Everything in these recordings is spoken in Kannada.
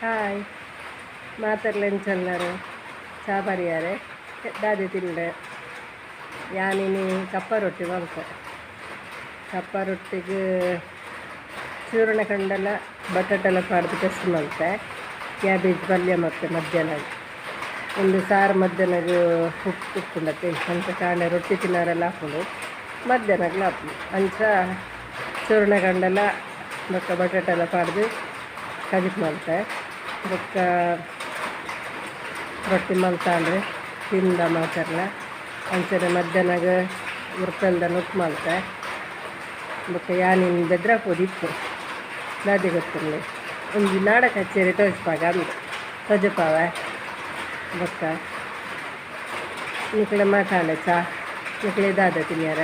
ಹಾಯ್ ಮಾತಾಡ್ಲೆಂಚಲ್ಲರು ಚಾ ಬರಿಯಾರೆ ದಾದಿ ತಿಂಡೆ ಯಾನಿನಿ ಕಪ್ಪ ರೊಟ್ಟಿ ಮಲ್ತೆ ಕಪ್ಪ ರೊಟ್ಟಿಗೆ ಚೂರ್ಣ ಕಂಡೆಲ್ಲ ಬಟಾಟೆಲ್ಲ ಪಾಡ್ದು ಟೆಸ್ಟ್ ಮಲ್ತೆ ಕ್ಯಾಬೇಜ್ ಪಲ್ಯ ಮತ್ತು ಮಧ್ಯಾಹ್ನ ಒಂದು ಸಾರು ಮಧ್ಯಾಹ್ನಗೂ ಉಪ್ಪುಂಡತ್ತೆ ಅಂತ ಕಾಂಡೆ ರೊಟ್ಟಿ ತಿನ್ನೋರೆಲ್ಲ ಹಾಕೊಂಡು ಮಧ್ಯಾಹ್ನಗಳು ಹಾಕ್ಲಿ ಅಂಚ ಚೂರ್ಣ ಕಂಡೆಲ್ಲ ಬೊಕ್ಕ ಬಟಾಟೆಲ್ಲ ಪಾಡ್ದು ಕಜಿಪ್ ಮಲ್ತೆ ಬೊಕ್ಕ ರೊಟ್ಟಿ ಮಲ್ತಾಂಡ್ರೆ ತಿಂದ ಮಾತಾಡಲ ಅಂಚನೆ ಮಧ್ಯಾಹ್ನಾಗ ಉರ್ಪಲ್ದ ಉಪ್ಪು ಮಲ್ತೆ ಬೊಕ್ಕ ಯಾನಿನ ಬೆದ್ರಾಕೋದಿತ್ತು ದಾದಿ ಗೊತ್ತಿರಲಿ ಒಂದು ನಾಡ ಕಚೇರಿ ತೋರಿಸ್ಪಾಗ ಅಂದು ತಜಪಾವ ಬೊಕ್ಕ ನಿಕ್ಲೆ ಮಾತಾಡೆ ಚಾ ನಿಕ್ಲೆ ದಾದ ತಿನ್ಯಾರ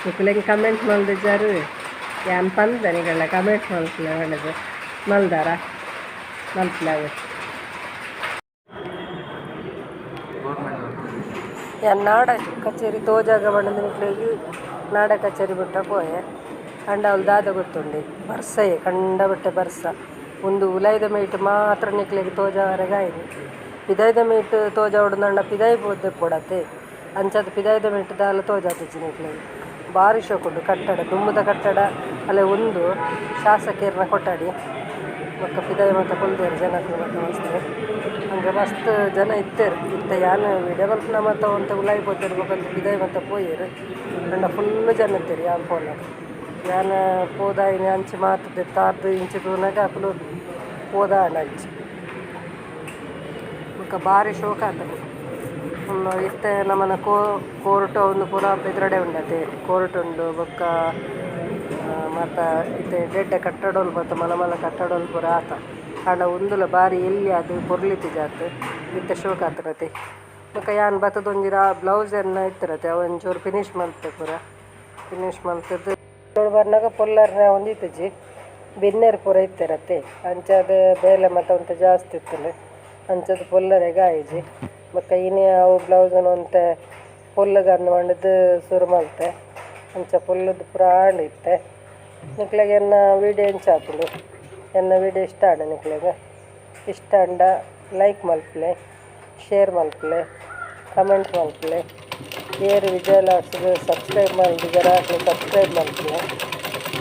ನಿಕ್ಲೆ ಕಮೆಂಟ್ ಮಲ್ದ ಜಾರು ಯಾನ್ ಪಂದ ನಿಗಳ ಕಮೆಂಟ್ ಮಲ್ತಲೆ ಒಳ್ಳೆದು ಮಲ್ದಾರ ಮಲ್ತ್ಲಾಗ ಯಾನ್ ನಾಡ ಕಚೇರಿ ತೋಜಾಗ ಬಣ್ಣದ ನಿಕ್ಲೆಗೆ ನಾಡ ಕಚೇರಿ ಬಿಟ್ಟ ಪೋಯೆ ಕಂಡ ಅವಳು ದಾದ ಗೊತ್ತುಂಡಿ ಬರ್ಸಯೇ ಕಂಡ ಬಿಟ್ಟೆ ಬರ್ಸ ಒಂದು ಉಲೈದ ಮೀಟ್ ಮಾತ್ರ ನಿಕ್ಲೆಗೆ ತೋಜಾವರೆಗಾಯಿನಿ ಪಿದೈದ ಮೀಟ್ ತೋಜ ಹೊಡೆದಂಡ ಪಿದೈ ಬೋದ್ದೆ ಕೊಡತ್ತೆ ಅಂಚದ ಪಿದೈದ ಮೀಟ್ ದಾಲ ತೋಜಾತಿಚ್ಚಿ ನಿಕ್ಲೆಗೆ ಭಾರಿ ಶೋಕುಂಡು ಕಟ್ಟಡ ದುಂಬುದ ಕಟ್ಟಡ ಅಲ್ಲೇ ಒಂದು ಶಾಸಕೀರ್ನ ಕೊಠಡಿ ಮತ್ತು ಪಿದೈ ಮತ್ತು ಕೊಲ್ದೇರು ಜನಕ್ಕೆ ಮತ್ತು ಮಸ್ತ್ ಹಂಗೆ ಮಸ್ತ್ ಜನ ಇತ್ತೇರು ಇತ್ತ ಯಾನು ವಿಡಿಯೋ ಮಲ್ಪನ ಮತ್ತು ಅಂತ ಉಲಾಯಿ ಪೋತಿರ್ಬೇಕಂತ ಪಿದೈ ಮತ್ತು ಪೋಯಿರು ಅಂಡ ಫುಲ್ಲು ಜನ ಇತ್ತೀರಿ ಯಾನ್ ಫೋನಾಗ ಯಾನ ಪೋದಾಯಿನ ಅಂಚು ಮಾತದೆ ತಾರ್ದು ಇಂಚು ತೂನಾಗ ಅಪ್ಪಲು ಪೋದ ಅಂಚು ಬೊಕ್ಕ ಭಾರಿ ಶೋಕ ಆತದೆ ಇತ್ತೆ ನಮ್ಮನ ಕೋರ್ಟ್ ಒಂದು ಪೂರ ಬೆದ್ರಡೆ ಉಂಡತೆ ಕೋರ್ಟ್ ಉಂಡು ಬೊಕ್ಕ ಮತ್ತು ಇತ್ತೆ ಡೆಡ್ಡ ಕಟ್ಟಡೋಲ್ ಮತ್ತು ಮಲ ಕಟ್ಟಡೋಲ್ ಪೂರ ಆತ ಆಂಡ ಒಂದುಲ ಬಾರಿ ಎಲ್ಲಿ ಅದು ಪೊರ್ಲಿತಿ ಜಾತ್ ಇತ್ತೆ ಶೋಕ ಆತಿರತೆ ಬೊಕ್ಕ ಯಾನ್ ಬತ್ತದೊಂಜಿರ ಬ್ಲೌಸ್ ಎನ್ನ ಇತ್ತಿರತೆ ಅವು ಒಂಚೂರು ಫಿನಿಶ್ ಮಲ್ತೆ ಪೂರ ಫಿನಿಶ್ ಮಲ್ತದ್ದು ಬರ್ನಾಗ ಪೊಲ್ಲರ್ನ ಒಂದಿತ್ತಜಿ ಬೆನ್ನೇರು ಪೂರ ಇತ್ತಿರತ್ತೆ ಅಂಚದ ಬೇಲೆ ಮತ್ತು ಅಂತ ಜಾಸ್ತಿ ಇತ್ತಲೆ ಅಂಚದ ಪೊಲ್ಲರೆ ಗಾಯಿಜಿ ಬೊಕ್ಕ ಇನಿ ಅವು ಬ್ಲೌಸನ್ನು ಅಂತ ಪೊಲ್ಲಗನ್ನು ಮಾಡಿದ್ದು ಸುರು ಮಲ್ತೆ ಅಂಚ ಪೊಲ್ಲದು ಪೂರ ಆಂಡಿತ್ತೆ ನಿಕ್ಲೆಗೆ ಎನ್ನ ವೀಡಿಯೋ ಎಂಚಾಪುಂಡು ಎನ್ನ ವೀಡಿಯೋ ಇಷ್ಟ ಆಂಡ ನಿಕ್ಲೆಗೆ ಇಷ್ಟ ಆಂಡ ಲೈಕ್ ಮಲ್ಪಲೆ ಶೇರ್ ಮಲ್ಪಲೆ ಕಮೆಂಟ್ ಮಲ್ಪಲೆ ಏರು ವಿಜಯ ಲಾಟ್ಸ್ಗೆ ಸಬ್ಸ್ಕ್ರೈಬ್ ಮಾಡಿದ್ದಾರೆ ಸಬ್ಸ್ಕ್ರೈಬ್ ಮಲ್ಪಲೆ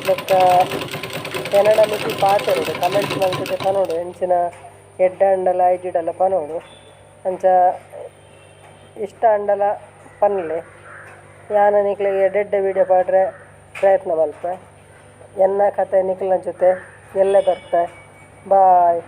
ಬೊಕ್ಕ ಕನ್ನಡ ಮಿತಿ ಪಾತೆರೋಡು ಕಮೆಂಟ್ ಮಲ್ತಿದ್ದೆ ಪನೋಡು ಹೆಂಚಿನ ಎಡ್ಡ ಅಂಡಲ ಐಜಿಡಲ ಪನೋಡು ಅಂಚ ಇಷ್ಟ ಅಂಡಲ ಪನ್ಲೆ ಯಾನ ನಿಕ್ಲೆಗೆ ಎಡ್ಡೆಡ್ಡ ವೀಡಿಯೋ ಪಾಡ್ರೆ ಪ್ರಯತ್ನ ಮಲ್ಪೆ ಎನ್ನ ಕತೆ ನಿಕ್ಲಿನ ಜೊತೆ ಎಲ್ಲೇ ಬರ್ತೆ ಬಾಯ್.